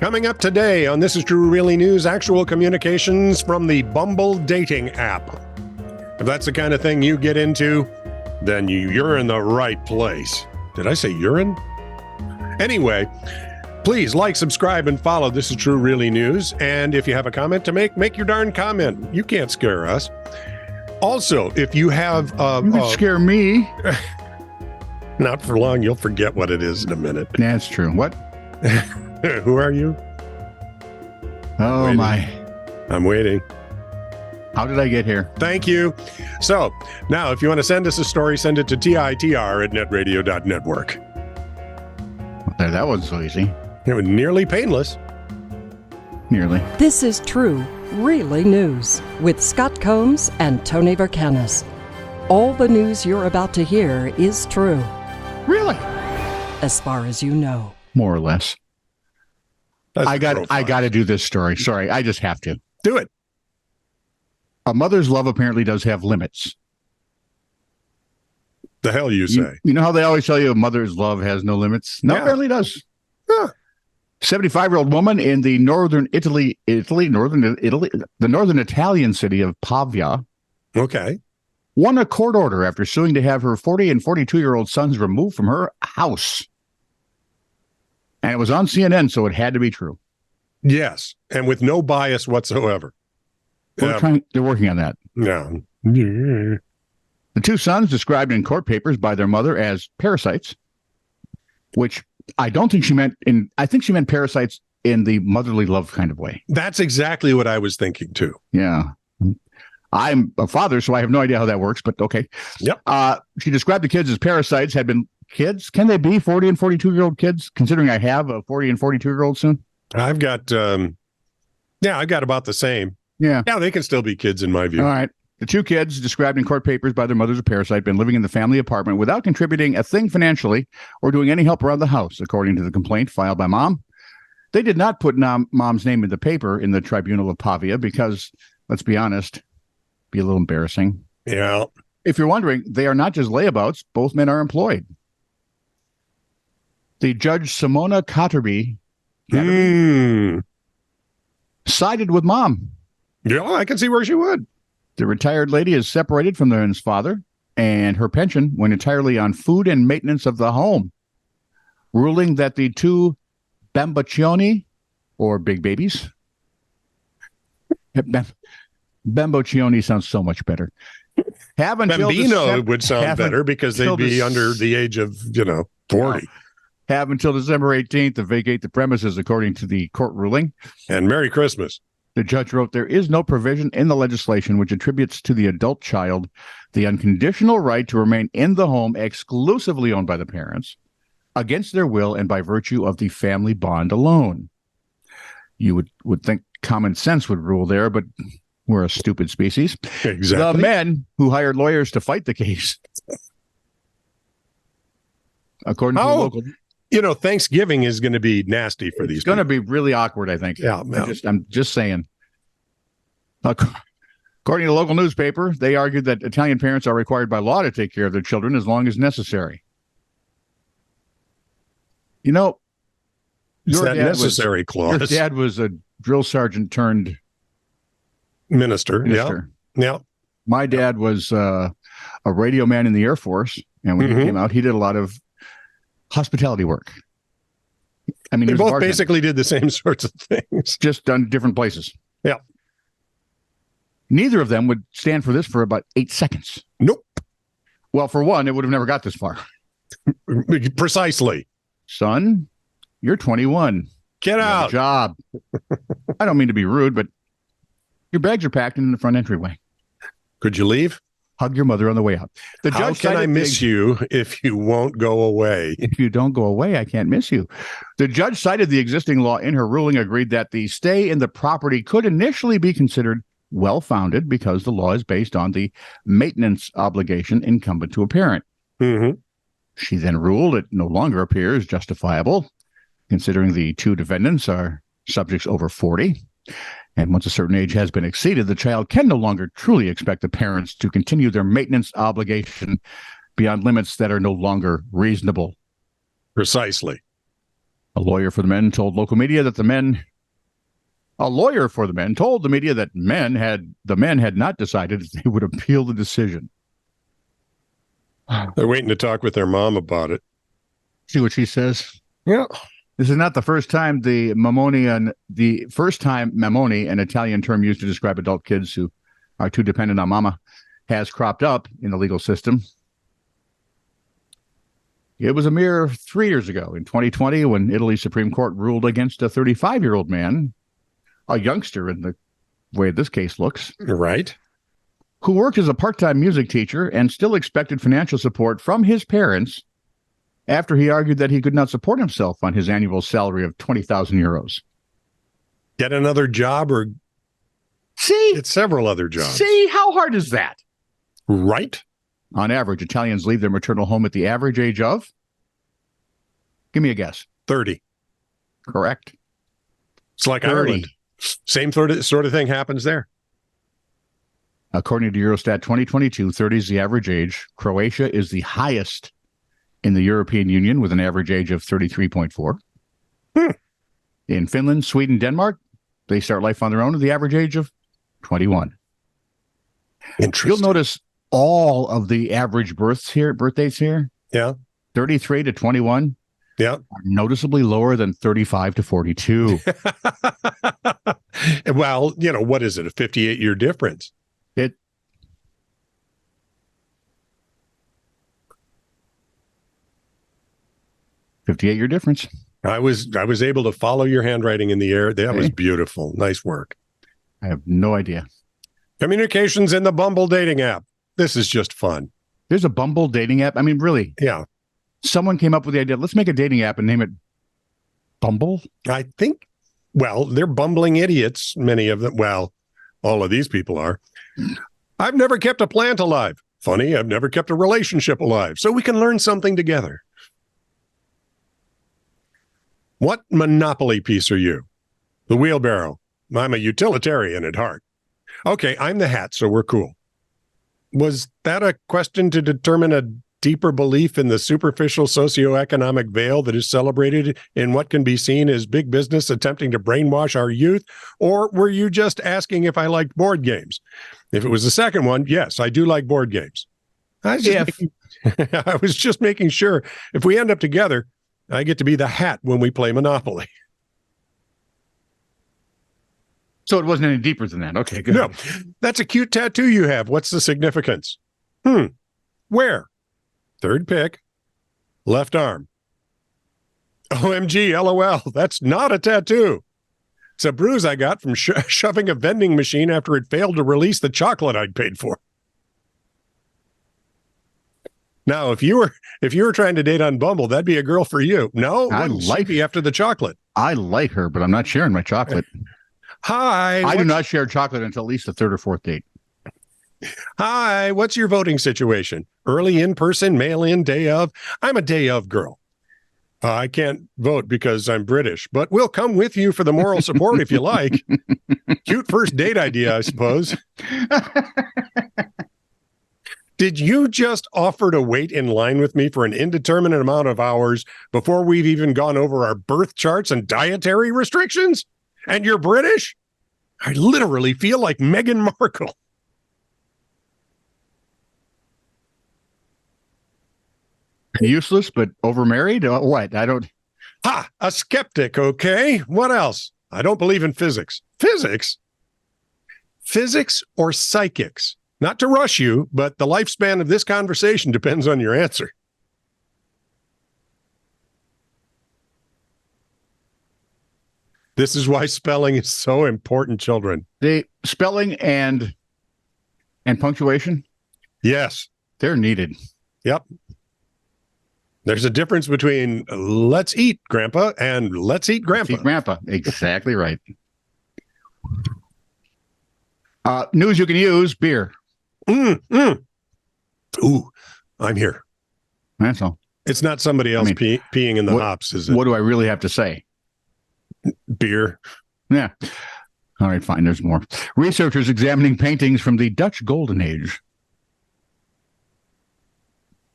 Coming up today on This Is True Really News, actual communications from the Bumble dating app. If that's the kind of thing you get into, then you're in the right place. Did I say urine? Anyway, please like, subscribe, and follow This Is True Really News. And if you have a comment to make your darn comment. You can't scare us. Also, if you have... you can scare me. Not for long. You'll forget what it is in a minute. That's true. What? Who are you? Oh, my. I'm waiting. How did I get here? Thank you. So now, if you want to send us a story, send it to TITR@netradio.network. There, that wasn't so easy. It was nearly painless. Nearly. This is True Really News with Scott Combs and Tony Vercanis. All the news you're about to hear is true. Really? As far as you know. More or less. I got to do this story. Sorry, I just have to. Do it. A mother's love apparently does have limits. The hell you say? You know how they always tell you a mother's love has no limits? No, apparently does. Huh. 75-year-old woman in the northern Italian city of Pavia. Okay. Won a court order after suing to have her 40 and 42-year-old sons removed from her house. And it was on CNN, so it had to be true. Yes, and with no bias whatsoever. They're working on that. No. The two sons described in court papers by their mother as parasites, which I don't think she meant I think she meant parasites in the motherly love kind of way. That's exactly what I was thinking too. Yeah. I'm a father, so I have no idea how that works, but okay. Yep. She described the kids as parasites, had been kids. Can they be 40 and 42-year-old kids, considering I have a 40 and 42-year-old soon? I've got, I've got about the same. Yeah. Yeah, they can still be kids in my view. All right. The two kids, described in court papers by their mother as a parasite, been living in the family apartment without contributing a thing financially or doing any help around the house, according to the complaint filed by mom. They did not put mom's name in the paper in the tribunal of Pavia because, let's be honest, be a little embarrassing. Yeah. If you're wondering, they are not just layabouts. Both men are employed. The judge, Simona Cotterby, sided with mom. Yeah, I can see where she would. The retired lady is separated from their father, and her pension went entirely on food and maintenance of the home, ruling that the two bamboccioni, or big babies, bamboccioni sounds so much better. Bambino would sound better because they'd be under the age of, 40. Have until December 18th to vacate the premises, according to the court ruling. And Merry Christmas. The judge wrote, there is no provision in the legislation which attributes to the adult child the unconditional right to remain in the home exclusively owned by the parents against their will and by virtue of the family bond alone. You would think common sense would rule there, but we're a stupid species. Exactly. The men who hired lawyers to fight the case, according to the local... Thanksgiving is going to be nasty for these people. It's going to be really awkward, I think. Yeah. I'm just saying. According to a local newspaper, they argued that Italian parents are required by law to take care of their children as long as necessary. It's that necessary clause. Your dad was a drill sergeant turned minister. Yeah. My dad was a radio man in the Air Force, and when he came out, he did a lot of hospitality work. I mean, they both basically did the same sorts of things, just done different places. Yeah. Neither of them would stand for this for about 8 seconds. Nope. Well, for one, it would have never got this far. Precisely. Son, you're 21. Get out. Job. I don't mean to be rude, but your bags are packed in the front entryway. Could you leave? Hug your mother on the way out. The judge How can I miss you if you won't go away? If you don't go away, I can't miss you. The judge cited the existing law in her ruling, agreed that the stay in the property could initially be considered well-founded because the law is based on the maintenance obligation incumbent to a parent. Mm-hmm. She then ruled it no longer appears justifiable, considering the two defendants are subjects over 40. And once a certain age has been exceeded, the child can no longer truly expect the parents to continue their maintenance obligation beyond limits that are no longer reasonable. Precisely. A lawyer for the men told local media that the men told the media that the men had not decided if they would appeal the decision. They're waiting to talk with their mom about it. See what she says? Yeah. This is not the first time mamoni, an Italian term used to describe adult kids who are too dependent on mama, has cropped up in the legal system. It was a mere 3 years ago, in 2020, when Italy's Supreme Court ruled against a 35-year-old man, a youngster in the way this case looks, Right. who worked as a part-time music teacher and still expected financial support from his parents after he argued that he could not support himself on his annual salary of 20,000 euros. Get another job or See? get several other jobs. See? How hard is that? Right? On average, Italians leave their maternal home at the average age of? Give me a guess. 30. Correct. It's like 30. Ireland. Same sort of thing happens there. According to Eurostat 2022, 30 is the average age. Croatia is the highest in the European Union with an average age of 33.4. In Finland, Sweden, Denmark, they start life on their own at the average age of 21. Interesting. You'll notice all of the average birth dates here, Yeah. 33 to 21, Yeah. are noticeably lower than 35 to 42. Well, what is it? A 58-year difference. 58-year difference. I was able to follow your handwriting in the air. That was beautiful. Nice work. I have no idea. Communications in the Bumble dating app. This is just fun. There's a Bumble dating app. I mean, really, Yeah. someone came up with the idea, let's make a dating app and name it Bumble? I think, they're bumbling idiots, many of them. Well, all of these people are. I've never kept a plant alive. Funny, I've never kept a relationship alive. So we can learn something together. What Monopoly piece are you? The wheelbarrow. I'm a utilitarian at heart. Okay, I'm the hat, so we're cool. Was that a question to determine a deeper belief in the superficial socioeconomic veil that is celebrated in what can be seen as big business attempting to brainwash our youth? Or were you just asking if I liked board games? If it was the second one, yes, I do like board games. I was just making sure if we end up together, I get to be the hat when we play Monopoly. So it wasn't any deeper than that. Okay, good. No, that's a cute tattoo you have. What's the significance? Where? Third pick. Left arm. OMG, LOL. That's not a tattoo. It's a bruise I got from shoving a vending machine after it failed to release the chocolate I'd paid for. Now, if you were trying to date on Bumble, that'd be a girl for you. No, she'd be after the chocolate. I like her, but I'm not sharing my chocolate. Hi. I do not share chocolate until at least the third or fourth date. Hi, what's your voting situation? Early in person, mail in, day of? I'm a day of girl. I can't vote because I'm British, but we'll come with you for the moral support if you like. Cute first date idea, I suppose. Did you just offer to wait in line with me for an indeterminate amount of hours before we've even gone over our birth charts and dietary restrictions? And you're British? I literally feel like Meghan Markle. Useless, but overmarried? What? I don't... Ha! A skeptic, okay? What else? I don't believe in physics. Physics? Physics or psychics? Not to rush you, but the lifespan of this conversation depends on your answer. This is why spelling is so important, children. The spelling and punctuation? Yes. They're needed. Yep. There's a difference between let's eat, Grandpa, and let's eat, Grandpa. Let's eat Grandpa. Exactly right. News you can use, beer. Ooh, I'm here. That's all. It's not somebody else peeing in the hops, is it? What do I really have to say? Beer. Yeah. All right, fine. There's more. Researchers examining paintings from the Dutch Golden Age.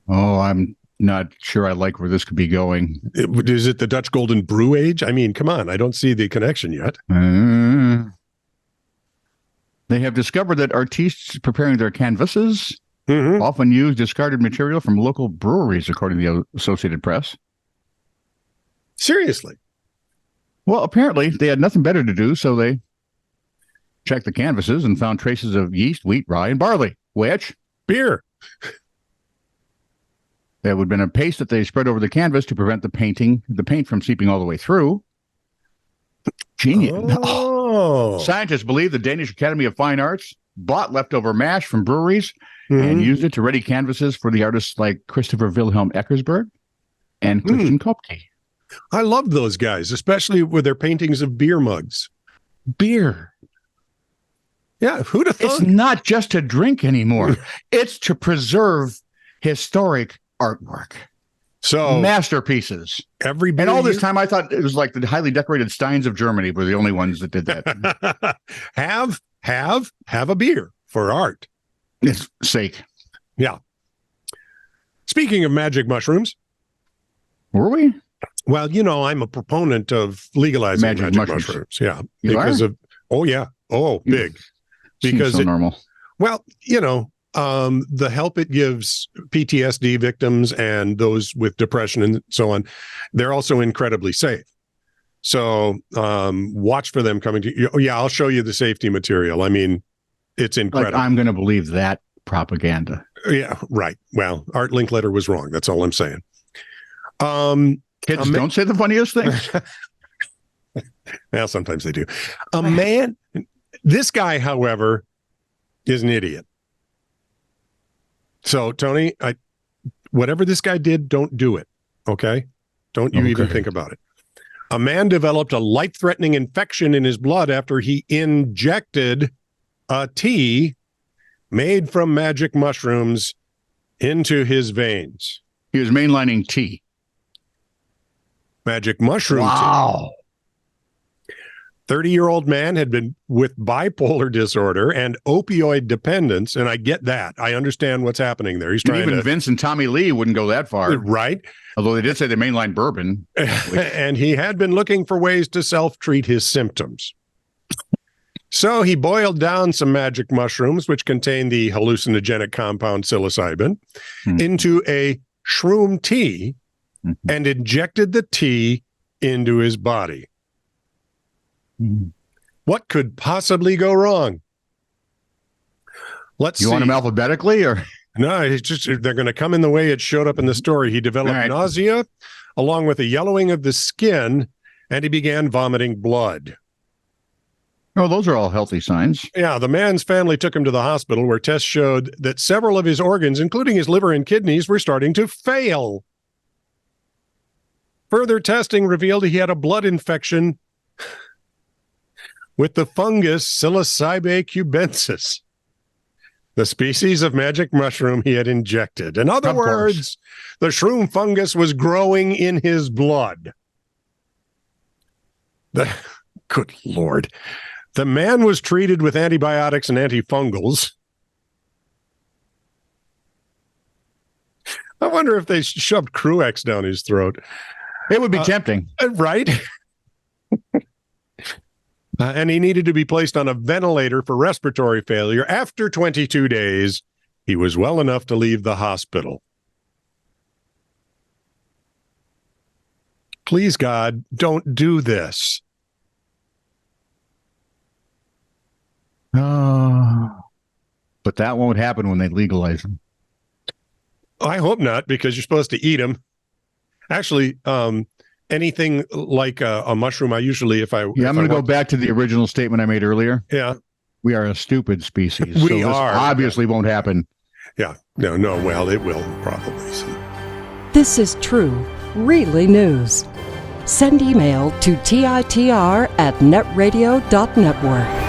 Oh, I'm Not sure I like where this could be going. Is it the Dutch Golden Brew age? I mean, come on. I don't see the connection yet. They have discovered that artistes preparing their canvases often use discarded material from local breweries, according to the Associated Press. Seriously? Well, apparently they had nothing better to do, so they checked the canvases and found traces of yeast, wheat, rye, and barley, which Beer. there would have been a paste that they spread over the canvas to prevent the paint from seeping all the way through. Genius. Oh. Scientists believe the Danish Academy of Fine Arts bought leftover mash from breweries and used it to ready canvases for the artists like Christopher Wilhelm Eckersberg and Christian Kopke. I love those guys, especially with their paintings of beer mugs. Beer. Yeah, who'd have It's thought? not just to drink anymore. It's to preserve historic artwork. So Masterpieces. every beer And all this time, I thought it was like the highly decorated Steins of Germany were the only ones that did that. have a beer for art. It's sake. Yeah. Speaking of magic mushrooms, Were we? well, you know, I'm a proponent of legalizing Magic magic mushrooms. mushrooms. Yeah. You because are? of big. Seems Because so normal. well, you know, the help it gives PTSD victims and those with depression and so on, they're also incredibly safe. So watch for them coming to you. Oh, yeah, I'll show you the safety material. I mean, it's incredible. Like, I'm going to believe that propaganda. Yeah, right. Well, Art Linkletter was wrong. That's all I'm saying. Kids don't say the funniest things. Well, sometimes they do. This guy, however, is an idiot. So, Tony, whatever this guy did, don't do it. Okay? Don't you even think about it. A man developed a life-threatening infection in his blood after he injected a tea made from magic mushrooms into his veins. He was mainlining tea. Magic mushroom tea. Wow. 30-year-old man had been with bipolar disorder and opioid dependence, and I get that. I understand what's happening there. He's trying Even to... Vince and Tommy Lee wouldn't go that far. Right. Although they did say they mainline bourbon. And he had been looking for ways to self-treat his symptoms. So he boiled down some magic mushrooms, which contain the hallucinogenic compound psilocybin, into a shroom tea and injected the tea into his body. What could possibly go wrong? Let's see. You want them alphabetically or? No, it's just they're going to come in the way it showed up in the story. He developed nausea along with a yellowing of the skin, and he began vomiting blood. Oh, those are all healthy signs. Yeah, the man's family took him to the hospital where tests showed that several of his organs, including his liver and kidneys, were starting to fail. Further testing revealed he had a blood infection with the fungus Psilocybe cubensis, the species of magic mushroom he had injected. In other words, the shroom fungus was growing in his blood. Good Lord. The man was treated with antibiotics and antifungals. I wonder if they shoved Cruex down his throat. It would be tempting. Right? And he needed to be placed on a ventilator for respiratory failure. After 22 days, he was well enough to leave the hospital. Please, God, don't do this. But that won't happen when they legalize them. I hope not, because you're supposed to eat them. Actually, anything like a mushroom, I usually, I'm going to go back to the original statement I made earlier. Yeah. We are a stupid species. We are. Obviously won't happn. Yeah. No, well, it will probably. This is true, really news. Send email to TITR@netradio.network.